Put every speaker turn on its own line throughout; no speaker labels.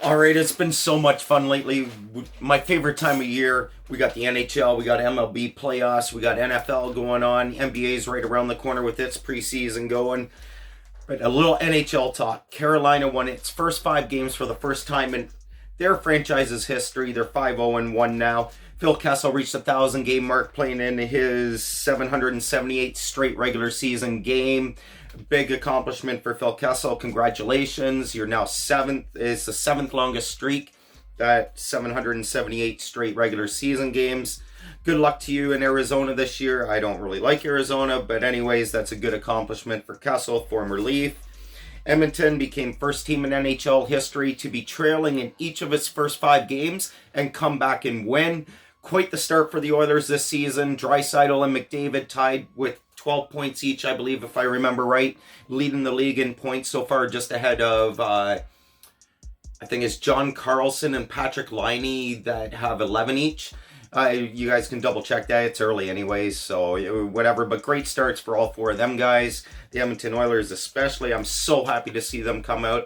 All right, it's been so much fun lately. My favorite time of year. We got the NHL, we got MLB playoffs, we got NFL going on. NBA's right around the corner with its preseason going. But a little NHL talk. Carolina won its first 5 games for the first time in their franchise's history. They're 5-0-1 now. Phil Kessel reached the 1,000-game mark playing in his 778th straight regular season game. Big accomplishment for Phil Kessel. Congratulations. You're now 7th. It's the 7th longest streak. That 778 straight regular season games. Good luck to you in Arizona this year. I don't really like Arizona, but anyways, that's a good accomplishment for Kessel, former Leaf. Edmonton became first team in NHL history to be trailing in each of its first 5 games and come back and win. Quite the start for the Oilers this season. Draisaitl and McDavid tied with 12 points each, I believe, if I remember right. Leading the league in points so far, just ahead of, I think it's John Carlson and Patrick Laine that have 11 each. You guys can double check that. It's early anyways, so whatever. But great starts for all 4 of them guys. The Edmonton Oilers especially. I'm so happy to see them come out.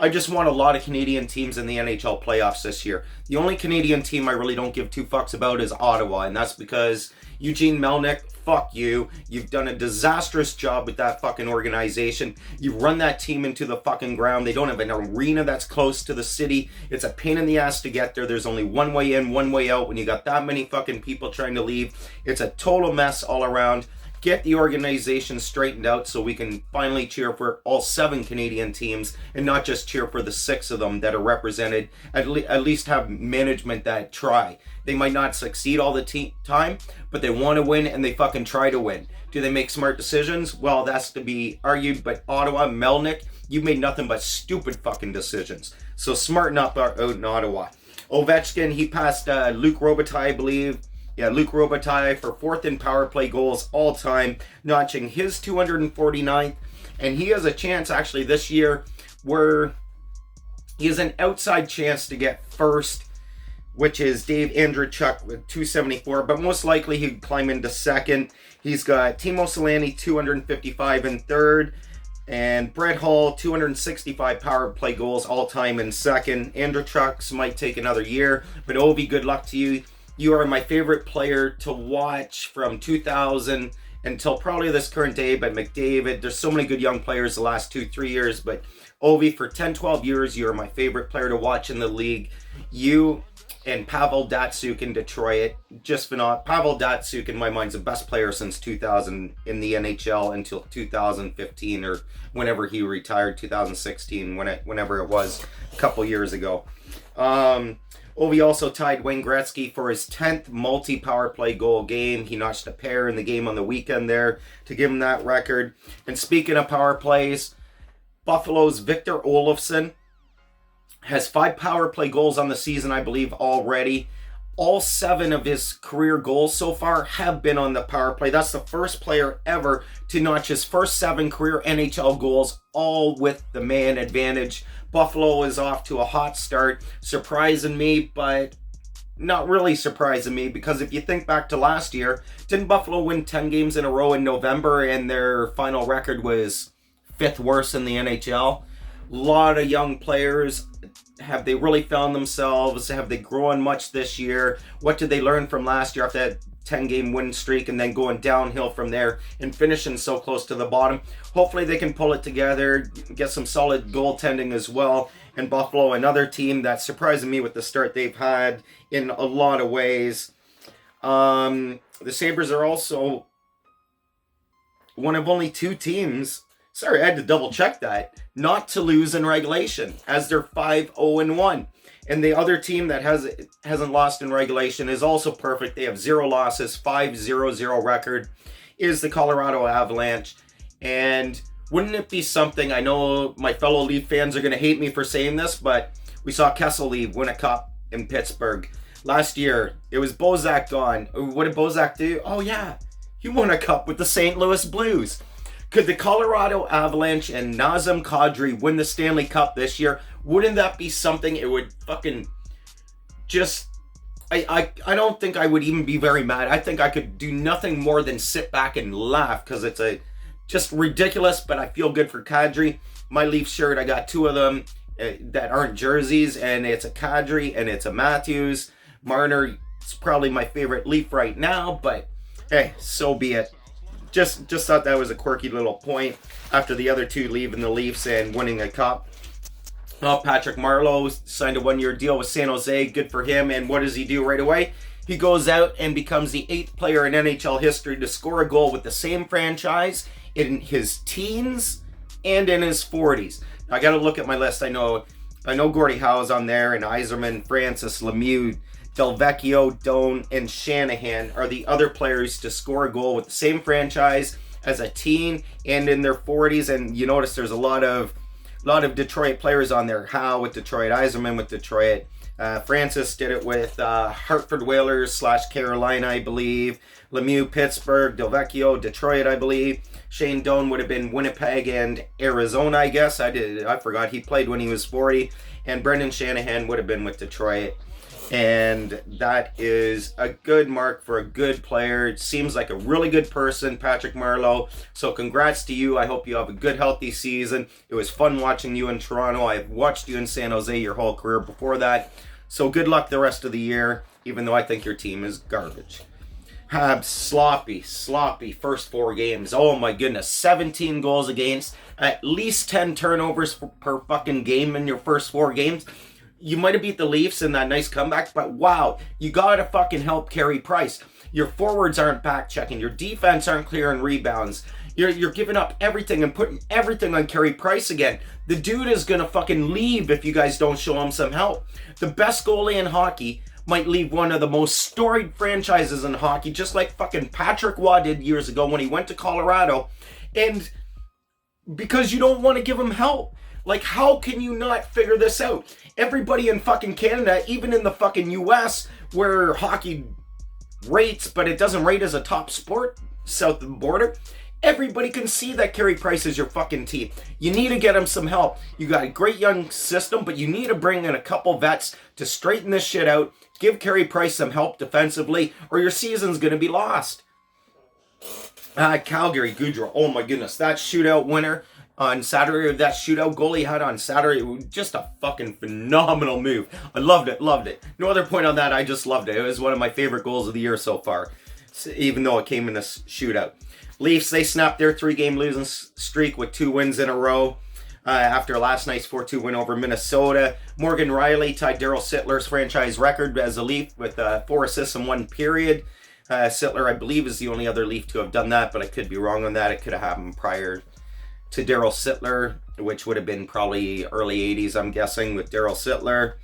I just want a lot of Canadian teams in the NHL playoffs this year. The only Canadian team I really don't give 2 fucks about is Ottawa, and that's because Eugene Melnyk, fuck you. You've done a disastrous job with that fucking organization. You've run that team into the fucking ground. They don't have an arena that's close to the city. It's a pain in the ass to get there. There's only one way in, one way out. When you got that many fucking people trying to leave, it's a total mess all around. Get the organization straightened out so we can finally cheer for all 7 Canadian teams and not just cheer for the 6 of them that are represented. At least have management that try. They might not succeed all the time, but they want to win and they fucking try to win. Do they make smart decisions? Well, that's to be argued, but Ottawa, Melnyk, you made nothing but stupid fucking decisions. So smarten up out in Ottawa. Ovechkin, he passed Luc Robitaille, I believe. Yeah, Luc Robitaille for 4th in power play goals all time, notching his 249th. And he has a chance actually this year where he has an outside chance to get first, which is Dave Andreychuk with 274. But most likely he'd climb into second. He's got Timo Solani 255 in third. And Brett Hull, 265 power play goals all time in second. Andreychuk's might take another year. But Ovi, good luck to you. You are my favorite player to watch from 2000 until probably this current day, but McDavid, there's so many good young players the last 2-3 years, but Ovi, for 10-12 years, you're my favorite player to watch in the league. You and Pavel Datsyuk in Detroit, just phenomenal. Pavel Datsyuk, in my mind, is the best player since 2000 in the NHL until 2015 or whenever he retired, 2016, whenever it was, a couple years ago. Ovi also tied Wayne Gretzky for his 10th multi-power play goal game. He notched a pair in the game on the weekend there to give him that record. And speaking of power plays, Buffalo's Victor Olofsson has 5 power play goals on the season, I believe, already. All 7 of his career goals so far have been on the power play. That's the first player ever to notch his first 7 career NHL goals, all with the man advantage. Buffalo is off to a hot start, surprising me, but not really surprising me, because if you think back to last year, didn't Buffalo win 10 games in a row in November and their final record was 5th worst in the NHL? A lot of young players. Have they really found themselves? Have they grown much this year? What did they learn from last year after that 10-game win streak and then going downhill from there and finishing so close to the bottom? Hopefully they can pull it together, get some solid goaltending as well. And Buffalo, another team that's surprising me with the start they've had in a lot of ways. The Sabres are also one of only 2 teams, sorry, I had to double check that, not to lose in regulation, as they're 5-0-1. And the other team that hasn't lost in regulation is also perfect. They have 0 losses, 5-0-0 record, is the Colorado Avalanche. And wouldn't it be something, I know my fellow Leaf fans are going to hate me for saying this, but we saw Kessel Leaf win a cup in Pittsburgh. Last year, it was Bozak gone. What did Bozak do? Oh yeah, he won a cup with the St. Louis Blues. Could the Colorado Avalanche and Nazem Kadri win the Stanley Cup this year? Wouldn't that be something? It would fucking just... I don't think I would even be very mad. I think I could do nothing more than sit back and laugh, because it's just ridiculous, but I feel good for Kadri. My Leaf shirt, I got 2 of them. that aren't jerseys, and it's a Kadri and it's a Matthews. Marner is probably my favorite Leaf right now, but hey, so be it. Just thought that was a quirky little point after the other two leaving the Leafs and winning a cup. Patrick Marleau signed a 1-year deal with San Jose. Good for him. And what does he do right away? He goes out and becomes the 8th player in NHL history to score a goal with the same franchise in his teens and in his 40s. Now, I got to look at my list. I know Gordie Howe's on there, and Yzerman, Francis, Lemieux, Delvecchio, Doan, and Shanahan are the other players to score a goal with the same franchise as a teen and in their 40s. And you notice there's a lot of Detroit players on there. Howe with Detroit, Yzerman with Detroit. Francis did it with Hartford Whalers / Carolina, I believe. Lemieux, Pittsburgh. Delvecchio, Detroit, I believe. Shane Doan would have been Winnipeg and Arizona, I guess. I forgot he played when he was 40. And Brendan Shanahan would have been with Detroit. And that is a good mark for a good player. It seems like a really good person, Patrick Marleau. So congrats to you. I hope you have a good, healthy season. It was fun watching you in Toronto. I've watched you in San Jose your whole career before that. So good luck the rest of the year, even though I think your team is garbage. Habs, sloppy first 4 games. Oh my goodness, 17 goals against, at least 10 turnovers per fucking game in your first 4 games. You might have beat the Leafs in that nice comeback, but wow, you gotta fucking help Carey Price. Your forwards aren't back checking. Your defense aren't clearing rebounds. You're giving up everything and putting everything on Carey Price again. The dude is gonna fucking leave if you guys don't show him some help. The best goalie in hockey might leave one of the most storied franchises in hockey, just like fucking Patrick Waugh did years ago when he went to Colorado, and because you don't want to give him help. Like, how can you not figure this out? Everybody in fucking Canada, even in the fucking US, where hockey rates, but it doesn't rate as a top sport south of the border, everybody can see that Carey Price is your fucking team. You need to get him some help. You got a great young system, but you need to bring in a couple vets to straighten this shit out. Give Carey Price some help defensively, or your season's going to be lost. Calgary, Goudreau. Oh my goodness, that shootout winner on Saturday, that shootout goal he had on Saturday, was just a fucking phenomenal move. I loved it. No other point on that, I just loved it. It was one of my favorite goals of the year so far, even though it came in a shootout. Leafs, they snapped their 3-game losing streak with 2 wins in a row after last night's 4-2 win over Minnesota. Morgan Rielly tied Daryl Sittler's franchise record as a Leaf with 4 assists in 1 period. Sittler, I believe, is the only other Leaf to have done that, but I could be wrong on that. It could have happened prior to Daryl Sittler, which would have been probably early 80s, I'm guessing, with Daryl Sittler.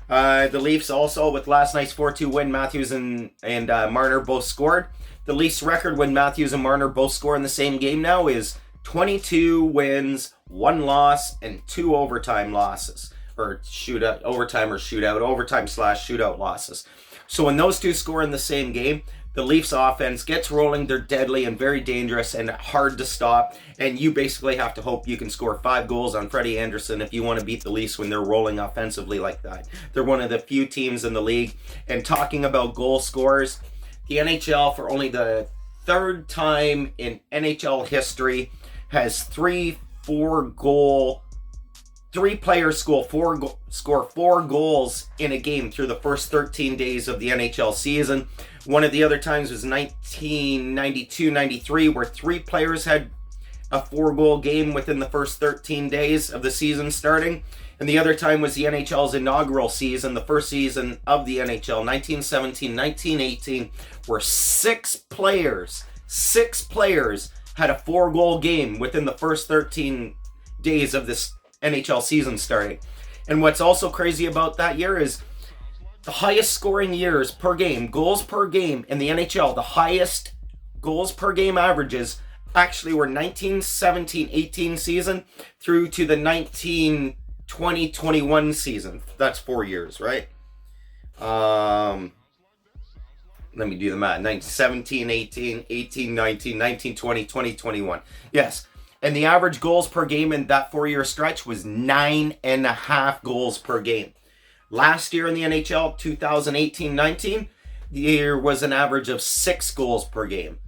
The Leafs also, with last night's 4-2 win, Matthews and Marner both scored. The Leafs record when Matthews and Marner both score in the same game now is 22 wins, 1 loss, and 2 overtime losses. Or shootout, overtime/shootout losses. So when those two score in the same game, the Leafs offense gets rolling. They're deadly and very dangerous and hard to stop. And you basically have to hope you can score 5 goals on Freddie Anderson if you want to beat the Leafs when they're rolling offensively like that. They're one of the few teams in the league. And talking about goal scorers, the NHL, for only the 3rd time in NHL history, has 3 players score 4 goals in a game through the first 13 days of the NHL season. One of the other times was 1992-93, where 3 players had a 4-goal game within the first 13 days of the season starting. And the other time was the NHL's inaugural season, the first season of the NHL, 1917-1918, where 6 players had a 4-goal game within the first 13 days of this NHL season starting. And what's also crazy about that year is the highest scoring years per game, goals per game in the NHL, the highest goals per game averages actually were 1917-18 season through to the 1920-21 season. That's 4 years, right? Let me do the math. 1917-18, 18-19, 19-20, 20-21. Yes. And the average goals per game in that 4-year stretch was 9.5 goals per game. Last year in the NHL, 2018-19, the year was an average of 6 goals per game.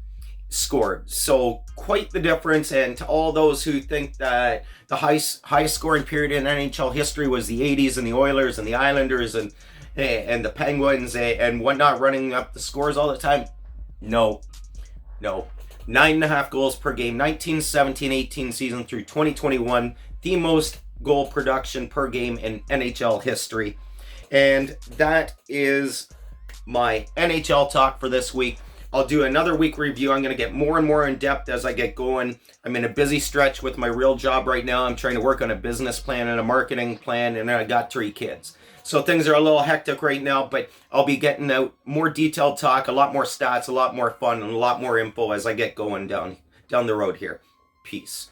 scored. So quite the difference. And to all those who think that the highest scoring period in NHL history was the 80s and the Oilers and the Islanders and the Penguins and whatnot, running up the scores all the time, no. 9.5 goals per game, 1917-18 season through 2021, the most goal production per game in NHL history. And that is my NHL talk for this week. I'll do another week review. I'm going to get more and more in depth as I get going. I'm in a busy stretch with my real job right now. I'm trying to work on a business plan and a marketing plan, and I got 3 kids. So things are a little hectic right now, but I'll be getting out more detailed talk, a lot more stats, a lot more fun, and a lot more info as I get going down the road here. Peace.